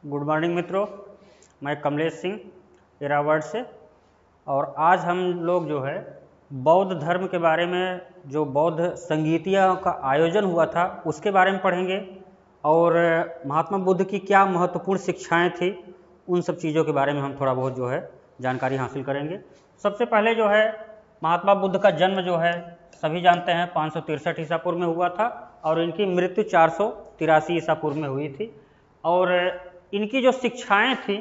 Good morning मित्रों, मैं कमलेश सिंह इरावट से। और आज हम लोग जो है बौद्ध धर्म के बारे में, जो बौद्ध संगीतियों का आयोजन हुआ था उसके बारे में पढ़ेंगे और महात्मा बुद्ध की क्या महत्वपूर्ण शिक्षाएं थी, उन सब चीज़ों के बारे में हम थोड़ा बहुत जो है जानकारी हासिल करेंगे। सबसे पहले जो है महात्मा बुद्ध का जन्म जो है सभी जानते हैं 563 ईसा पूर्व में हुआ था और इनकी मृत्यु 483 ईसा पूर्व में हुई थी। और इनकी जो शिक्षाएं थी,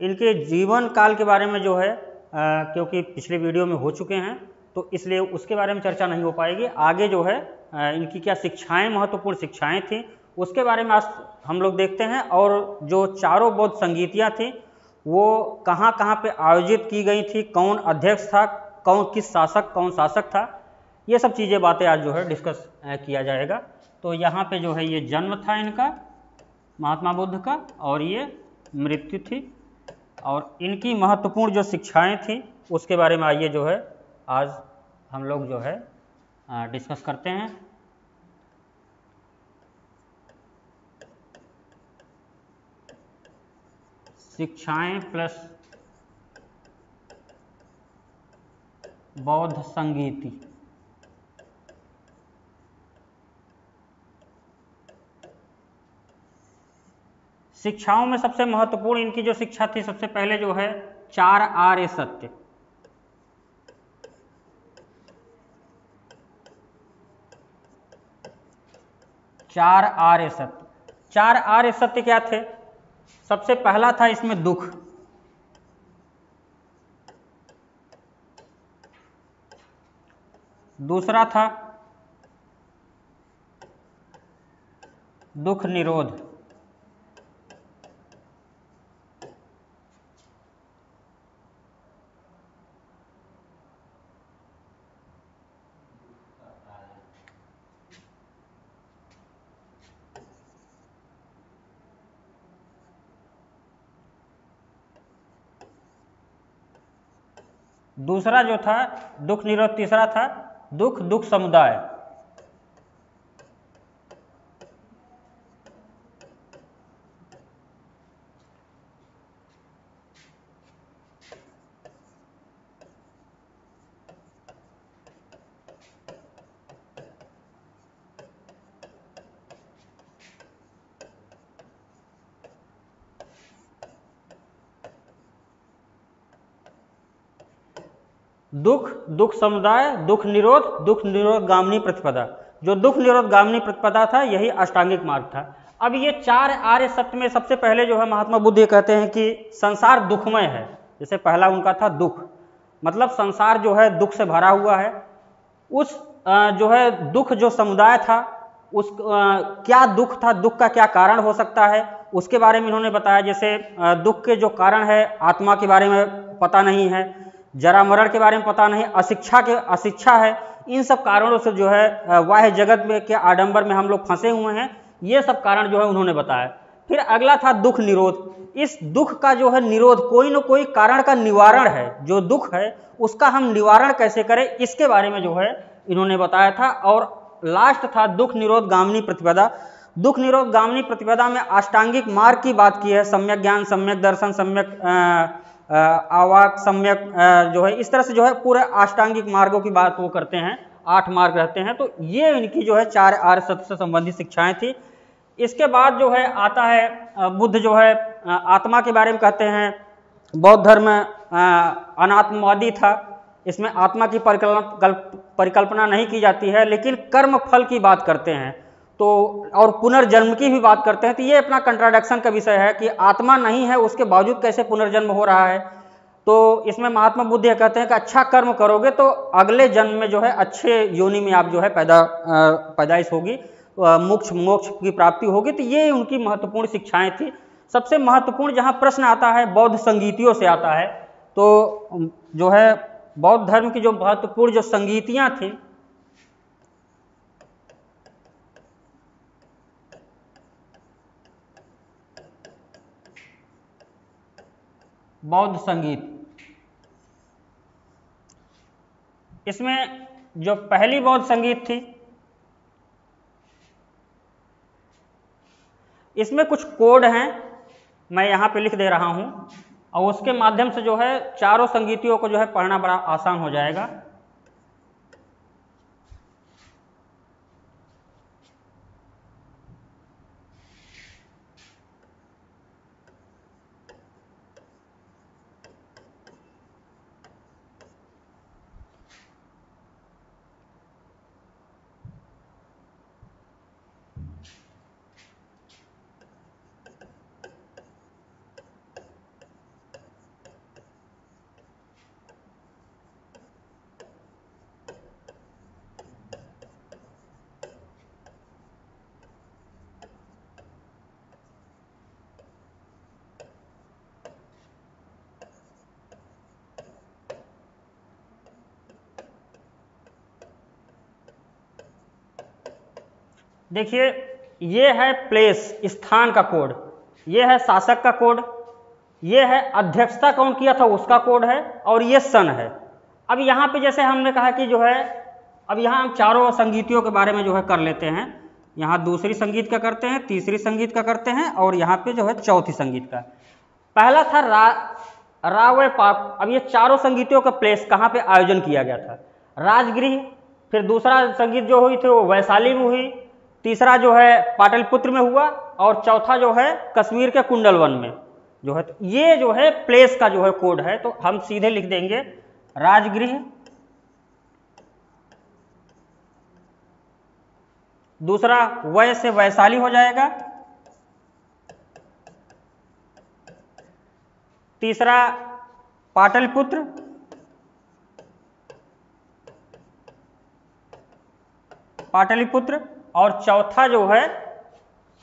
इनके जीवन काल के बारे में जो है क्योंकि पिछले वीडियो में हो चुके हैं तो इसलिए उसके बारे में चर्चा नहीं हो पाएगी। आगे जो है इनकी क्या शिक्षाएं, महत्वपूर्ण शिक्षाएं थी, उसके बारे में आज हम लोग देखते हैं। और जो चारों बौद्ध संगीतियाँ थी वो कहाँ कहाँ पे आयोजित की गई थी, कौन अध्यक्ष था, कौन शासक था, ये सब चीज़ें बातें आज जो है डिस्कस किया जाएगा। तो यहाँ पे जो है ये जन्म था इनका महात्मा बुद्ध का और ये मृत्यु थी और इनकी महत्वपूर्ण जो शिक्षाएं थी उसके बारे में आइए जो है आज हम लोग जो है डिस्कस करते हैं। शिक्षाएं प्लस बौद्ध संगीति। शिक्षाओं में सबसे महत्वपूर्ण इनकी जो शिक्षा थी, सबसे पहले जो है 4 आर्य सत्य। चार आर्य सत्य क्या थे? सबसे पहला था इसमें दुख। दूसरा था दुख निरोध। दूसरा जो था दुख निरोध, तीसरा था दुख समुदाय। दुख समुदाय, दुख निरोध गामिनी प्रतिपदा। जो दुख निरोध गामिनी प्रतिपदा था यही अष्टांगिक मार्ग था। अब ये 4 आर्य सत्य में सबसे पहले जो है महात्मा बुद्ध ये कहते हैं कि संसार दुखमय है। जैसे पहला उनका था दुख, मतलब संसार जो है दुख से भरा हुआ है। उस जो है दुख जो समुदाय था उस क्या दुख था, दुख का क्या कारण हो सकता है, उसके बारे में इन्होंने बताया। जैसे दुख के जो कारण है, आत्मा के बारे में पता नहीं है, जरा मरण के बारे में पता नहीं, अशिक्षा है। इन सब कारणों से जो है बाह्य जगत में के आडंबर में हम लोग फंसे हुए हैं। ये सब कारण जो है उन्होंने बताया। फिर अगला था दुख निरोध। इस दुख का जो है निरोध, कोई न कोई कारण का निवारण है। जो दुख है उसका हम निवारण कैसे करें, इसके बारे में जो है इन्होंने बताया था। और लास्ट था दुख निरोध गामिनी प्रतिपदा। दुख निरोध गामिनी प्रतिपदा में अष्टांगिक मार्ग की बात की है। सम्यक ज्ञान, सम्यक दर्शन, सम्यक आवाक, सम्यक जो है इस तरह से जो है पूरे अष्टांगिक मार्गों की बात वो करते हैं। 8 मार्ग रहते हैं। तो ये इनकी जो है 4 आर्य सत्य से संबंधित शिक्षाएं थी। इसके बाद जो है आता है बुद्ध जो है आत्मा के बारे में कहते हैं। बौद्ध धर्म अनात्मवादी था। इसमें आत्मा की परिकल्पना नहीं की जाती है, लेकिन कर्म फल की बात करते हैं तो, और पुनर्जन्म की भी बात करते हैं। तो ये अपना कंट्राडिक्शन का विषय है कि आत्मा नहीं है उसके बावजूद कैसे पुनर्जन्म हो रहा है। तो इसमें महात्मा बुद्ध ये कहते हैं कि अच्छा कर्म करोगे तो अगले जन्म में जो है अच्छे योनि में आप जो है पैदाइश होगी, मोक्ष की प्राप्ति होगी। तो ये उनकी महत्वपूर्ण शिक्षाएं थी। सबसे महत्वपूर्ण जहाँ प्रश्न आता है बौद्ध संगीतियों से आता है, तो जो है बौद्ध धर्म की जो महत्वपूर्ण जो संगीतियाँ थी, बौद्ध संगीत, इसमें जो पहली बौद्ध संगीत थी इसमें कुछ कोड हैं मैं यहाँ पे लिख दे रहा हूँ और उसके माध्यम से जो है चारों संगीतियों को जो है पढ़ना बड़ा आसान हो जाएगा। देखिए ये है प्लेस, स्थान का कोड, ये है शासक का कोड, ये है अध्यक्षता कौन किया था उसका कोड है, और ये सन है। अब यहाँ पे जैसे हमने कहा कि जो है अब यहाँ हम चारों संगीतियों के बारे में जो है कर लेते हैं। यहाँ दूसरी संगीत का करते हैं, तीसरी संगीत का करते हैं, और यहाँ पे जो है चौथी संगीत का। पहला था रावय पाप। अब ये चारों संगीतियों का प्लेस कहाँ पे आयोजन किया गया था? राजगृह। फिर दूसरा संगीत जो हुई थी वो वैशाली में हुई, तीसरा जो है पाटलिपुत्र में हुआ, और चौथा जो है कश्मीर के कुंडलवन में जो है। ये जो है प्लेस का जो है कोड है, तो हम सीधे लिख देंगे राजगृह, दूसरा वै से वैशाली हो जाएगा, तीसरा पाटलिपुत्र, और चौथा जो है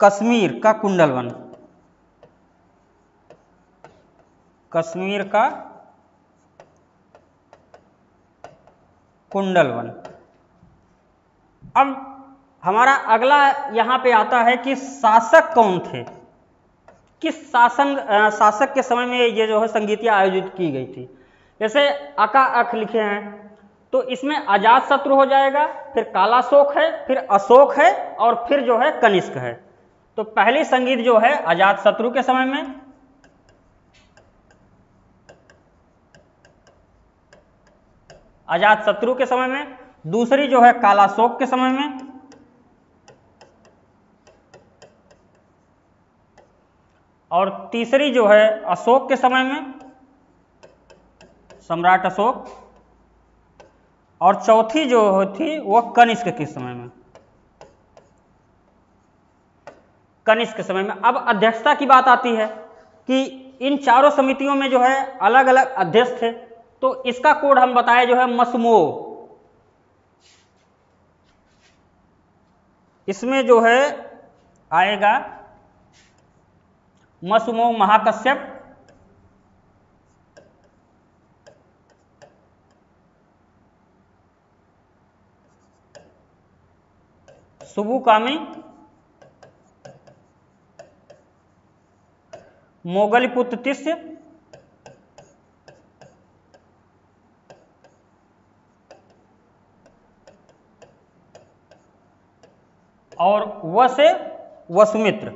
कश्मीर का कुंडलवन, कश्मीर का कुंडलवन। अब हमारा अगला यहाँ पे आता है कि शासक कौन थे, किस शासक के समय में ये जो है संगीतियाँ आयोजित की गई थी। जैसे अका अख लिखे हैं तो इसमें अजातशत्रु हो जाएगा, फिर कालाशोक है, फिर अशोक है, और फिर जो है कनिष्क है। तो पहली संगीत जो है अजातशत्रु के समय में, अजातशत्रु के समय में, दूसरी जो है कालाशोक के समय में, और तीसरी जो है अशोक के समय में, सम्राट अशोक, और चौथी जो थी वो कनिष्क के समय में, कनिष्क के समय में। अब अध्यक्षता की बात आती है कि इन चारों समितियों में जो है अलग अलग अध्यक्ष थे, तो इसका कोड हम बताए जो है मसमो। इसमें जो है आएगा मसमो महाकश्यप, सुबुकामी, मोगलिपुत्र तिस्य, और व से वसुमित्र।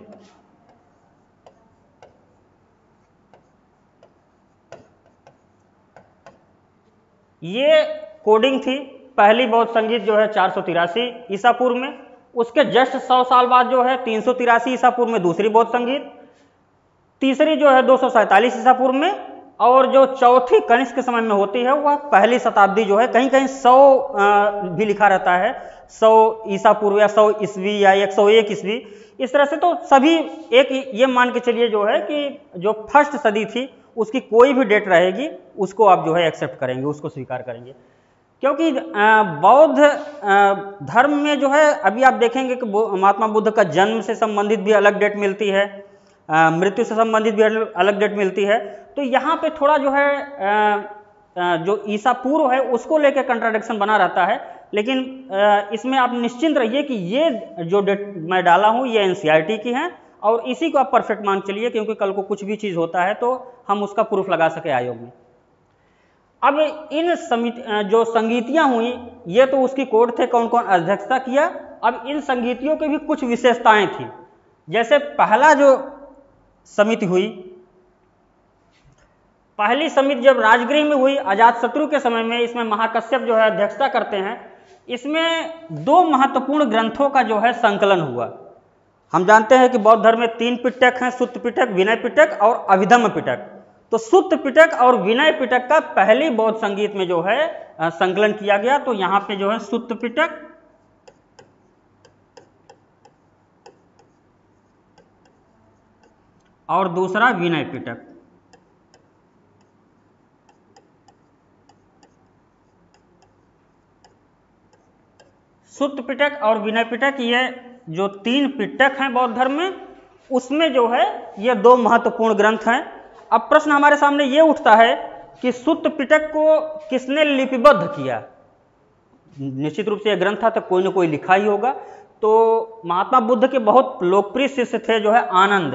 ये कोडिंग थी। पहली बौद्ध संगीत जो है 483 ईसा पूर्व में, उसके जस्ट 100 साल बाद जो है 383 ईसा पूर्व में दूसरी बौद्ध संगीत, तीसरी जो है 247 ईसा पूर्व में, और जो चौथी कनिष्क के समय में होती है वह पहली शताब्दी जो है, कहीं कहीं 100 भी लिखा रहता है, 100 ईसा पूर्व या 100 ईस्वी या 101 ईस्वी, इस तरह से। तो सभी एक ये मान के चलिए जो है कि जो फर्स्ट सदी थी उसकी कोई भी डेट रहेगी उसको आप जो है एक्सेप्ट करेंगे, उसको स्वीकार करेंगे। क्योंकि बौद्ध धर्म में जो है अभी आप देखेंगे कि महात्मा बुद्ध का जन्म से संबंधित भी अलग डेट मिलती है, मृत्यु से संबंधित भी अलग डेट मिलती है। तो यहाँ पे थोड़ा जो है जो ईसा पूर्व है उसको लेकर कंट्राडिक्शन बना रहता है, लेकिन इसमें आप निश्चिंत रहिए कि ये जो डेट मैं डाला हूँ ये एनसीईआरटी की है, और इसी को आप परफेक्ट मान चलिए, क्योंकि कल को कुछ भी चीज़ होता है तो हम उसका प्रूफ लगा सके आयोग में। अब इन जो संगीतियाँ हुई ये तो उसकी कोड थे, कौन कौन अध्यक्षता किया। अब इन संगीतियों की भी कुछ विशेषताएं थी। जैसे पहला जो समिति हुई। पहली समिति जब राजगृह में हुई अजातशत्रु के समय में, इसमें महाकश्यप जो है अध्यक्षता करते हैं। इसमें दो महत्वपूर्ण ग्रंथों का जो है संकलन हुआ। हम जानते हैं कि बौद्ध धर्म में 3 पिटक हैं, सुत्त पिटक, विनय पिटक और अभिधम्म पिटक। तो सुत्त पिटक और विनय पिटक का पहली बौद्ध संगीत में जो है संकलन किया गया। तो यहाँ पे जो है सुत्त पिटक और दूसरा विनय पिटक। सुत्त पिटक और विनय पिटक, ये जो 3 पिटक हैं बौद्ध धर्म में, उसमें जो है ये 2 महत्वपूर्ण ग्रंथ हैं। अब प्रश्न हमारे सामने ये उठता है कि सुत्त पिटक को किसने लिपिबद्ध किया। निश्चित रूप से यह ग्रंथ था तो कोई ना कोई लिखा ही होगा। तो महात्मा बुद्ध के बहुत लोकप्रिय शिष्य थे जो है आनंद।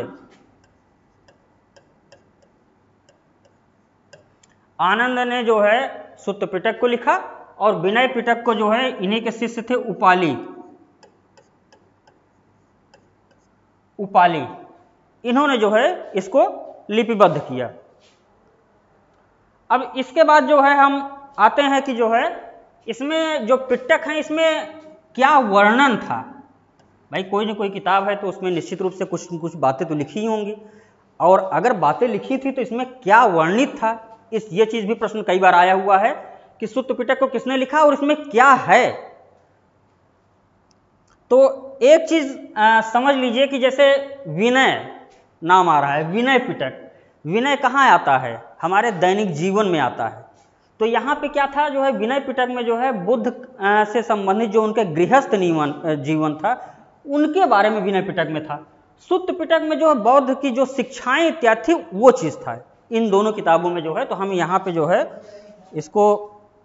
आनंद ने जो है सुत्त पिटक को लिखा और विनय पिटक को जो है इन्हीं के शिष्य थे उपाली। इन्होंने जो है इसको लिपिबद्ध किया। अब इसके बाद जो है हम आते हैं कि जो है इसमें जो पिटक हैं इसमें क्या वर्णन था। भाई कोई ना कोई किताब है तो उसमें निश्चित रूप से कुछ न कुछ बातें तो लिखी ही होंगी, और अगर बातें लिखी थी तो इसमें क्या वर्णित था, ये चीज भी प्रश्न कई बार आया हुआ है कि सुत्त पिटक को किसने लिखा और इसमें क्या है। तो एक चीज समझ लीजिए कि जैसे विनय नाम आ रहा है, विनय पिटक, विनय कहाँ आता है, हमारे दैनिक जीवन में आता है। तो यहाँ पे क्या था जो है विनय पिटक में जो है बुद्ध से संबंधित जो उनके गृहस्थ जीवन था उनके बारे में विनय पिटक में था। सुत्त पिटक में जो है बौद्ध की जो शिक्षाएं इत्यादि थी वो चीज था इन दोनों किताबों में जो है। तो हम यहाँ पे जो है इसको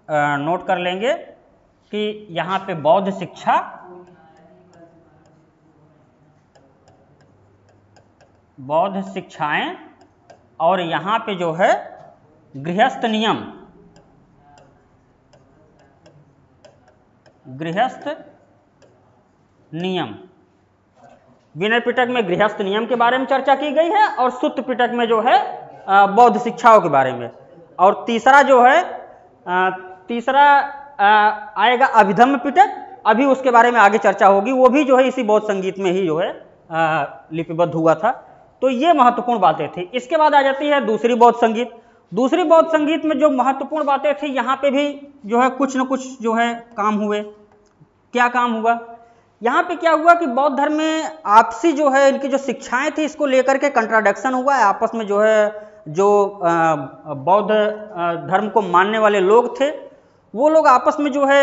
नोट कर लेंगे कि यहाँ पे बौद्ध शिक्षा, बौद्ध शिक्षाएं, और यहाँ पे जो है गृहस्थ नियम, गृहस्थ नियम। विनय पिटक में गृहस्थ नियम के बारे में चर्चा की गई है और सुत्त पिटक में जो है बौद्ध शिक्षाओं के बारे में। और तीसरा जो है आएगा अभिधम्म पिटक, अभी उसके बारे में आगे चर्चा होगी, वो भी जो है इसी बौद्ध संगीत में ही जो है लिपिबद्ध हुआ था। तो ये महत्वपूर्ण बातें थी। इसके बाद आ जाती है दूसरी बौद्ध संगीत। दूसरी बौद्ध संगीत में जो महत्वपूर्ण बातें थी यहाँ पे भी जो है कुछ न कुछ जो है काम हुए। क्या काम हुआ, यहाँ पे क्या हुआ कि बौद्ध धर्म में आपसी जो है इनकी जो शिक्षाएं थी इसको लेकर के कंट्राडिक्शन हुआ है आपस में। जो है जो बौद्ध धर्म को मानने वाले लोग थे वो लोग आपस में जो है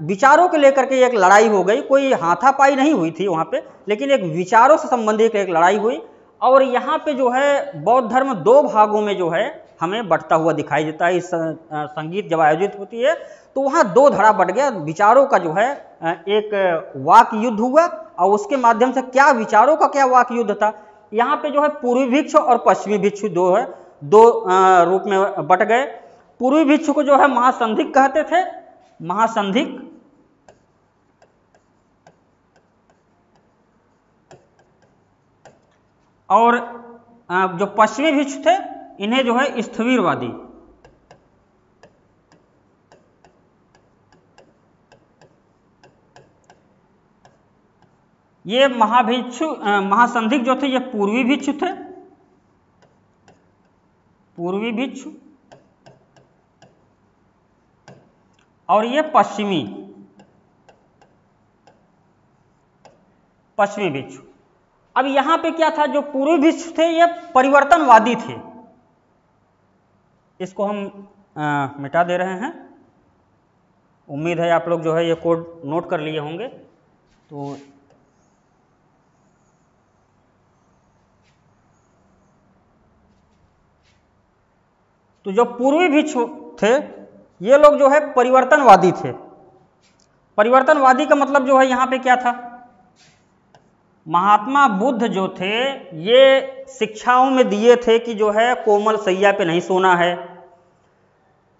विचारों को लेकर के एक लड़ाई हो गई। कोई हाथापाई नहीं हुई थी वहाँ पे, लेकिन एक विचारों से संबंधित एक लड़ाई हुई। और यहाँ पे जो है बौद्ध धर्म 2 भागों में जो है हमें बंटता हुआ दिखाई देता है। इस संगीत जब आयोजित होती है तो वहाँ 2 धड़ा बट गया। विचारों का जो है एक वाक युद्ध हुआ और उसके माध्यम से क्या विचारों का क्या वाक युद्ध था। यहाँ पे जो है पूर्वी भिक्षु और पश्चिमी भिक्षु दो रूप में बट गए। पूर्वी भिक्षु को जो है महासंधिक कहते थे, महासंधिक, और जो पश्चिमी भिक्षु थे इन्हें जो है स्थविरवादी। ये महासंधिक जो थे ये पूर्वी भिक्षु थे, पूर्वी भिक्षु, और ये पश्चिमी भिक्षु। अब यहां पे क्या था, जो पूर्वी भिक्षु थे ये परिवर्तनवादी थे। इसको हम मिटा दे रहे हैं। उम्मीद है आप लोग जो है ये कोड नोट कर लिए होंगे। तो जो पूर्वी भिक्षु थे ये लोग जो है परिवर्तनवादी थे। परिवर्तनवादी का मतलब जो है यहाँ पे क्या था, महात्मा बुद्ध जो थे ये शिक्षाओं में दिए थे कि जो है कोमल सैया पे नहीं सोना है,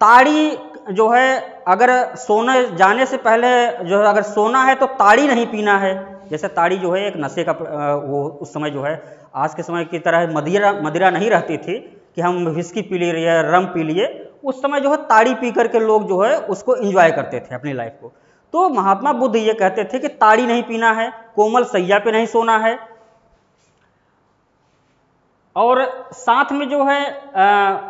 ताड़ी जो है अगर सोने जाने से पहले जो है अगर सोना है तो ताड़ी नहीं पीना है, जैसे ताड़ी जो है एक नशे का वो उस समय जो है आज के समय की तरह मदिरा नहीं रहती थी कि हम विस्की पी लिए, रम पी लिए। उस समय जो है ताड़ी पी करके लोग जो है उसको एंजॉय करते थे अपनी लाइफ को। तो महात्मा बुद्ध ये कहते थे कि ताड़ी नहीं पीना है, कोमल सैया पे नहीं सोना है, और साथ में जो है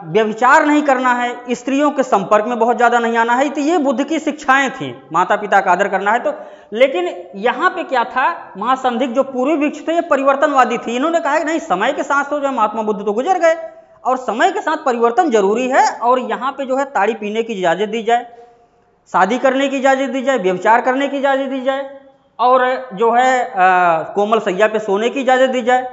व्यभिचार नहीं करना है, स्त्रियों के संपर्क में बहुत ज्यादा नहीं आना है। तो ये बुद्ध की शिक्षाएं थी, माता पिता का आदर करना है। तो लेकिन यहाँ पे क्या था, महासंधिक जो पूर्वी भिक्षु थे ये परिवर्तनवादी थी। इन्होंने कहा कि नहीं, समय के साथ तो जो महात्मा बुद्ध तो गुजर गए और समय के साथ परिवर्तन जरूरी है, और यहाँ पे जो है ताड़ी पीने की इजाजत दी जाए, शादी करने की इजाजत दी जाए, व्यभिचार करने की इजाजत दी जाए, और जो है कोमल सैया पे सोने की इजाजत दी जाए,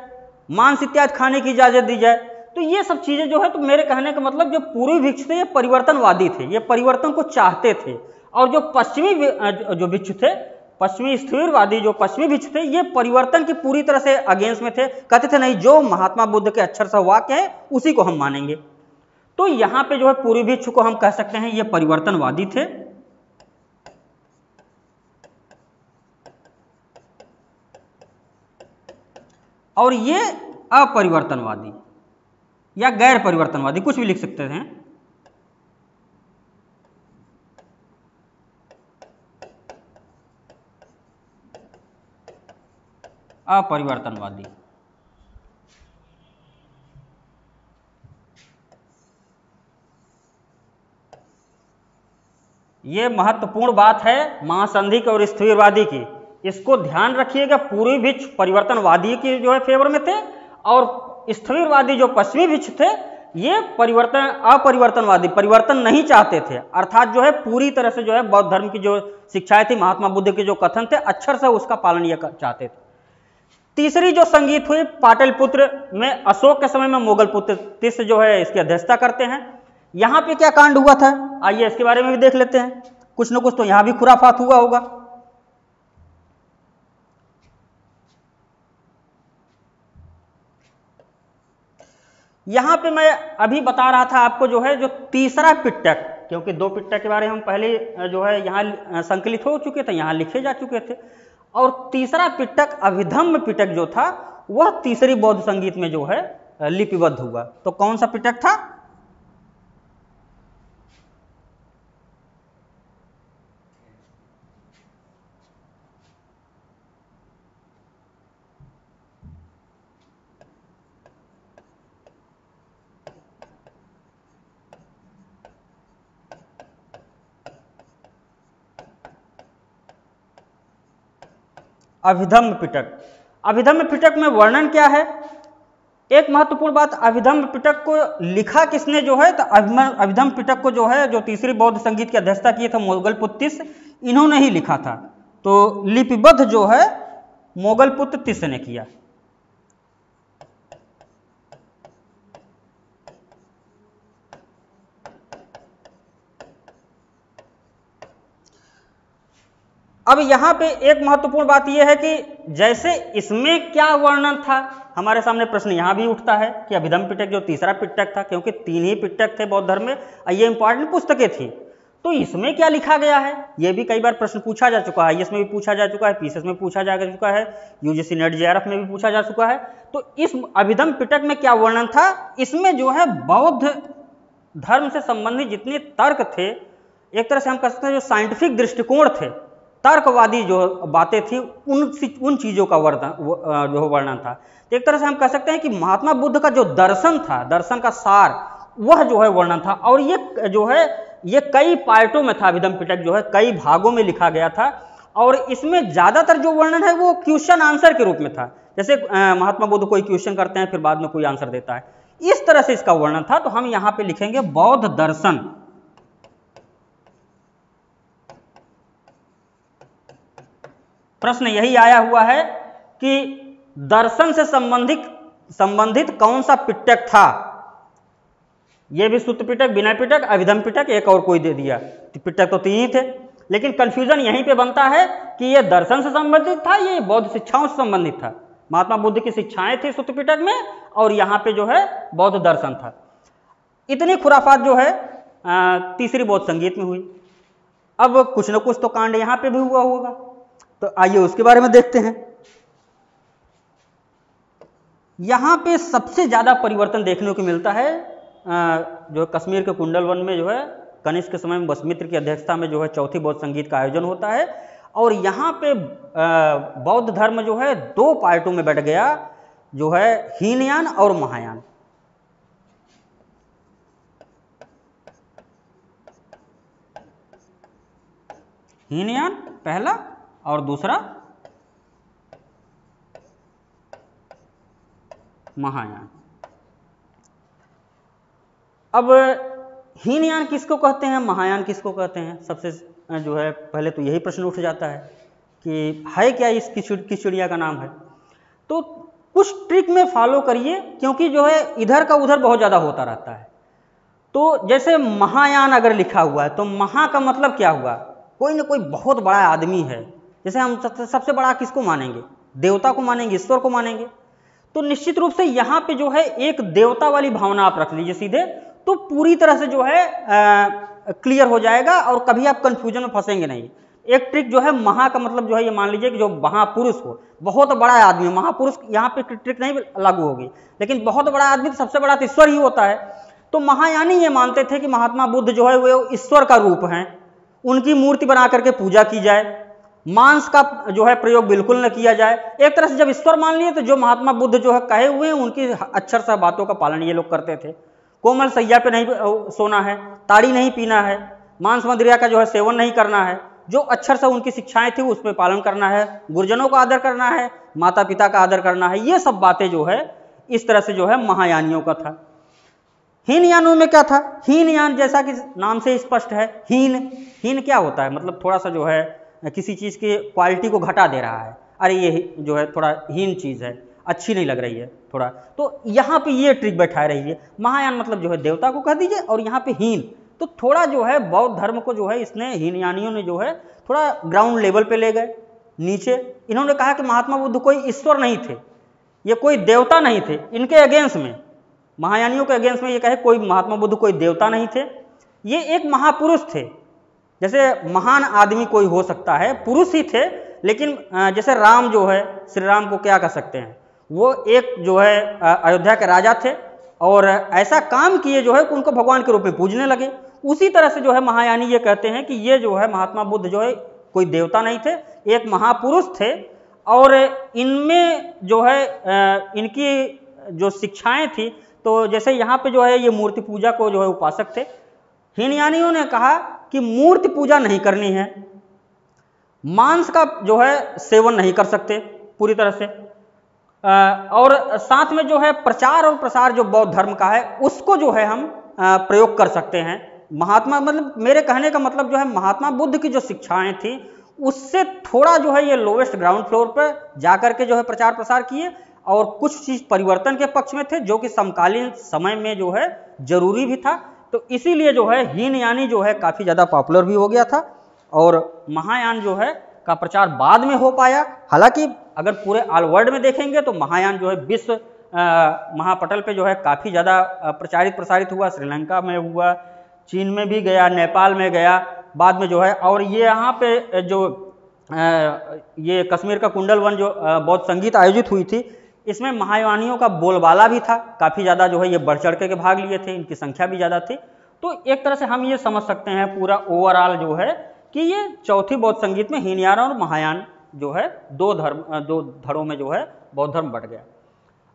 मांस इत्यादि खाने की इजाजत दी जाए। तो ये सब चीजें जो है, तो मेरे कहने का मतलब जो पूर्वी भिक्षु थे ये परिवर्तनवादी थे, ये परिवर्तन को चाहते थे। और जो पश्चिमी जो भिक्षु थे, पश्चिमी स्थिरवादी जो पश्चिमी भिक्षु थे, ये परिवर्तन की पूरी तरह से अगेंस्ट में थे। कहते थे नहीं, जो महात्मा बुद्ध के अक्षर से वाक्य है उसी को हम मानेंगे। तो यहाँ पे जो है पूर्वी भिक्षु को हम कह सकते हैं ये परिवर्तनवादी थे। और ये अपरिवर्तनवादी या गैर परिवर्तनवादी, कुछ भी लिख सकते हैं। अपरिवर्तनवादी, ये महत्वपूर्ण बात है महासंधिक और स्थिरवादी की। इसको ध्यान रखिएगा, पूर्वी भिक्षु परिवर्तनवादी की जो है फेवर में थे, और स्थिरवादी जो पश्चिमी भिक्षु थे ये अपरिवर्तनवादी, परिवर्तन नहीं चाहते थे। अर्थात जो है पूरी तरह से जो है बौद्ध धर्म की जो शिक्षाएं थी, महात्मा बुद्ध के जो कथन थे, अक्षर से उसका पालन ये चाहते थे। तीसरी जो संगीत हुई पाटलिपुत्र में, अशोक के समय में मोगल पुत्र तिस जो है इसकी अध्यक्षता करते हैं। यहाँ पे क्या कांड हुआ था, आइए इसके बारे में भी देख लेते हैं। कुछ न कुछ तो यहाँ भी खुराफात हुआ होगा। यहाँ पे मैं अभी बता रहा था आपको जो है जो तीसरा पिटक, क्योंकि दो पिटक के बारे में हम पहले जो है यहाँ संकलित हो चुके थे, यहाँ लिखे जा चुके थे। और तीसरा पिटक अभिधम्म पिटक जो था वह तीसरी बौद्ध संगीत में जो है लिपिबद्ध हुआ। तो कौन सा पिटक था? अभिधम्म पिटक। अभिधम्म पिटक में वर्णन क्या है? एक महत्वपूर्ण बात, अभिधम्म पिटक को लिखा किसने जो है, तो अभिधम्म पिटक को जो है जो तीसरी बौद्ध संगीत की अध्यक्षता की था मोगल पुत्र तिस, इन्होंने ही लिखा था। तो लिपिबद्ध जो है मोगल पुत्र तिस ने किया। अब यहाँ पे एक महत्वपूर्ण बात यह है कि जैसे इसमें क्या वर्णन था, हमारे सामने प्रश्न यहाँ भी उठता है कि अभिधम्म पिटक जो तीसरा पिटक था, क्योंकि 3 ही पिटक थे बौद्ध धर्म में, ये इंपॉर्टेंट पुस्तकें थी, तो इसमें क्या लिखा गया है, ये भी कई बार प्रश्न पूछा जा चुका है। इसमें भी पूछा जा चुका है, पीसीएस में पूछा जा चुका है, यूजीसी नेट जेआरएफ में भी पूछा जा चुका है। तो इस अभिधम्म पिटक में क्या वर्णन था? इसमें जो है बौद्ध धर्म से संबंधित जितने तर्क थे, एक तरह से हम कह सकते हैं जो साइंटिफिक दृष्टिकोण थे, तर्कवादी जो बातें थी, उन चीजों का जो वर्णन था। तो एक तरह से हम कह सकते हैं कि महात्मा बुद्ध का जो दर्शन था, दर्शन का सार, वह जो है वर्णन था। और ये जो है ये कई पार्टों में था। अभिधम्म पिटक जो है कई भागों में लिखा गया था, और इसमें ज्यादातर जो वर्णन है वो क्वेश्चन आंसर के रूप में था। जैसे महात्मा बुद्ध कोई क्वेश्चन करते हैं, फिर बाद में कोई आंसर देता है, इस तरह से इसका वर्णन था। तो हम यहाँ पे लिखेंगे बौद्ध दर्शन। प्रश्न यही आया हुआ है कि दर्शन से संबंधित कौन सा पिटक था। यह भी सूत्र पिटक, विनय पिटक, अभिधम्म पिटक, एक और कोई दे दिया। पिटक तो 3 ही थे, लेकिन कंफ्यूजन यहीं पे बनता है कि यह दर्शन से संबंधित था, ये बौद्ध शिक्षाओं से संबंधित था। महात्मा बुद्ध की शिक्षाएं थी सूत्र पिटक में, और यहाँ पे जो है बौद्ध दर्शन था। इतनी खुराफात जो है तीसरी बौद्ध संगीत में हुई। अब कुछ न कुछ तो कांड यहाँ पे भी हुआ होगा, तो आइए उसके बारे में देखते हैं। यहाँ पे सबसे ज़्यादा परिवर्तन देखने को मिलता है जो कश्मीर के कुंडल वन में जो है कनिष्क के समय में वसुमित्र की अध्यक्षता में जो है चौथी बौद्ध संगीत का आयोजन होता है। और यहाँ पे बौद्ध धर्म जो है दो पार्टों में बट गया, जो है हीनयान और महायान। हीनयान पहला और दूसरा महायान। अब हीनयान किसको कहते हैं, महायान किसको कहते हैं? सबसे जो है पहले तो यही प्रश्न उठ जाता है कि है क्या इस किस चिड़िया का नाम है। तो कुछ ट्रिक में फॉलो करिए, क्योंकि जो है इधर का उधर बहुत ज़्यादा होता रहता है। तो जैसे महायान अगर लिखा हुआ है तो महा का मतलब क्या हुआ, कोई ना कोई बहुत बड़ा आदमी है। जैसे हम सबसे बड़ा किसको मानेंगे, देवता को मानेंगे, ईश्वर को मानेंगे। तो निश्चित रूप से यहाँ पे जो है एक देवता वाली भावना आप रख लीजिए सीधे, तो पूरी तरह से जो है क्लियर हो जाएगा और कभी आप कंफ्यूजन में फंसेंगे नहीं। एक ट्रिक जो है महा का मतलब जो है ये मान लीजिए कि जो महापुरुष हो, बहुत बड़ा आदमी, महापुरुष यहाँ पे ट्रिक नहीं लागू होगी, लेकिन बहुत बड़ा आदमी तो सबसे बड़ा तो ईश्वर ही होता है। तो महायानी ये मानते थे कि महात्मा बुद्ध जो है वो ईश्वर का रूप हैं, उनकी मूर्ति बना करके पूजा की जाए, मांस का जो है प्रयोग बिल्कुल न किया जाए। एक तरह से जब ईश्वर मान लिए तो जो महात्मा बुद्ध जो है कहे हुए हैं उनकी अक्षर सा बातों का पालन ये लोग करते थे। कोमल सैया पे नहीं सोना है, ताड़ी नहीं पीना है, मांस मदिरा का जो है सेवन नहीं करना है, जो अक्षर से उनकी शिक्षाएं थी उस पर पालन करना है, गुरुजनों का आदर करना है, माता पिता का आदर करना है। ये सब बातें जो है इस तरह से जो है महायानियों का था। हीनयानों में क्या था, हीनयान जैसा कि नाम से स्पष्ट है, हीन क्या होता है, मतलब थोड़ा सा जो है किसी चीज़ की क्वालिटी को घटा दे रहा है, अरे ये जो है थोड़ा हीन चीज़ है, अच्छी नहीं लग रही है थोड़ा। तो यहाँ पे ये ट्रिक बैठा रही है, महायान मतलब जो है देवता को कह दीजिए, और यहाँ पे हीन, तो थोड़ा जो है बौद्ध धर्म को जो है इसने हीनयानियों ने जो है थोड़ा ग्राउंड लेवल पे ले गए नीचे। इन्होंने कहा कि महात्मा बुद्ध कोई ईश्वर नहीं थे, ये कोई देवता नहीं थे। इनके अगेंस्ट में, महायानियों के अगेंस्ट में ये कहे कोई महात्मा बुद्ध कोई देवता नहीं थे, ये एक महापुरुष थे। जैसे महान आदमी कोई हो सकता है, पुरुष ही थे, लेकिन जैसे राम जो है, श्री राम को क्या कह सकते हैं, वो एक जो है अयोध्या के राजा थे और ऐसा काम किए जो है कि उनको भगवान के रूप में पूजने लगे। उसी तरह से जो है महायानी ये कहते हैं कि ये जो है महात्मा बुद्ध जो है कोई देवता नहीं थे, एक महापुरुष थे, और इनमें जो है इनकी जो शिक्षाएं थी, तो जैसे यहाँ पे जो है ये मूर्ति पूजा को जो है उपासक थे। हीनयानियों ने कहा कि मूर्ति पूजा नहीं करनी है, मांस का जो है सेवन नहीं कर सकते पूरी तरह से, और साथ में जो है प्रचार और प्रसार जो बौद्ध धर्म का है उसको जो है हम प्रयोग कर सकते हैं। महात्मा मतलब मेरे कहने का मतलब जो है महात्मा बुद्ध की जो शिक्षाएं थी उससे थोड़ा जो है ये लोवेस्ट ग्राउंड फ्लोर पर जाकर के जो है प्रचार प्रसार किए, और कुछ चीज़ परिवर्तन के पक्ष में थे जो कि समकालीन समय में जो है जरूरी भी था। तो इसीलिए जो है हीनयानी जो है काफ़ी ज़्यादा पॉपुलर भी हो गया था, और महायान जो है का प्रचार बाद में हो पाया। हालांकि अगर पूरे ऑल वर्ल्ड में देखेंगे तो महायान जो है विश्व महापटल पे जो है काफ़ी ज़्यादा प्रचारित प्रसारित हुआ। श्रीलंका में हुआ, चीन में भी गया, नेपाल में गया बाद में जो है। और ये यहाँ पे जो ये कश्मीर का कुंडल वन जो बौद्ध संगीत आयोजित हुई थी, इसमें महायानियों का बोलबाला भी था, काफ़ी ज़्यादा जो है ये बढ़ चढ़ के भाग लिए थे, इनकी संख्या भी ज़्यादा थी। तो एक तरह से हम ये समझ सकते हैं पूरा ओवरऑल जो है कि ये चौथी बौद्ध संगीत में हीनयान और महायान जो है दो धड़ों में जो है बौद्ध धर्म बढ़ गया।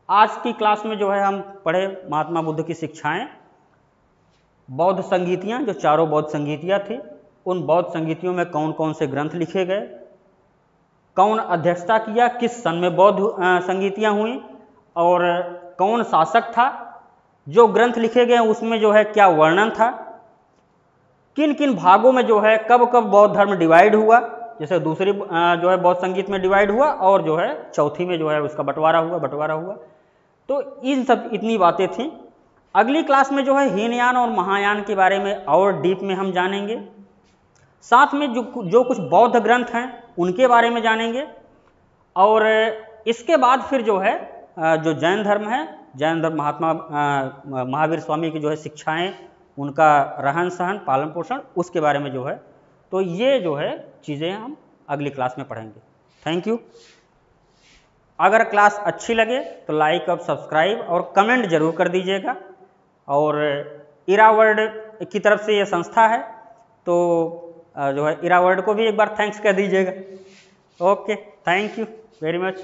आज की क्लास में जो है हम पढ़े महात्मा बुद्ध की शिक्षाएं, बौद्ध संगीतियाँ जो चारों बौद्ध संगीतियाँ थी, उन बौद्ध संगीतियों में कौन कौन से ग्रंथ लिखे गए, कौन अध्यक्षता किया, किस सन में बौद्ध संगीतियाँ हुई, और कौन शासक था, जो ग्रंथ लिखे गए उसमें जो है क्या वर्णन था, किन किन भागों में जो है कब कब बौद्ध धर्म डिवाइड हुआ, जैसे दूसरी जो है बौद्ध संगीत में डिवाइड हुआ और जो है चौथी में जो है उसका बंटवारा हुआ। तो इन सब इतनी बातें थी। अगली क्लास में जो है हीनयान और महायान के बारे में और डीप में हम जानेंगे, साथ में जो कुछ बौद्ध ग्रंथ हैं उनके बारे में जानेंगे, और इसके बाद फिर जो है जो जैन धर्म है, जैन धर्म महात्मा महावीर स्वामी की जो है शिक्षाएं, उनका रहन सहन पालन पोषण, उसके बारे में जो है, तो ये जो है चीज़ें हम अगली क्लास में पढ़ेंगे। Thank you. अगर क्लास अच्छी लगे तो लाइक और सब्सक्राइब और कमेंट जरूर कर दीजिएगा। और इरा वर्ल्ड की तरफ से ये संस्था है, तो जो है इरा वर्ल्ड को भी एक बार थैंक्स कह दीजिएगा। Okay, thank you very much.